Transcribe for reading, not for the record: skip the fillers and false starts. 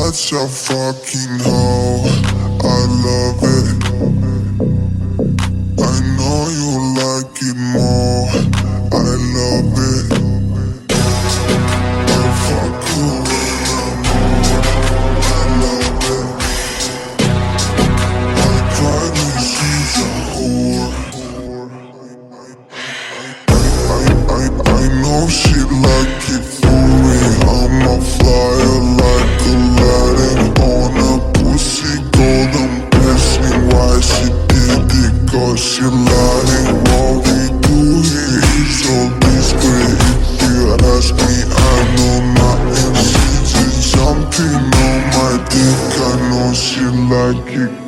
such a fucking hoe, I love it. I know you like it more, I love it. I fuck you when I'm bored, I love it. I cry when she's a whore. I know she like it for me. I'm a flyer like Aladdin on a pussy golden blessing. Why she did it? Cause she lying. What we do here is so discreet. If you ask me, I know nothing. She's just jumping on my dick. I know she like it.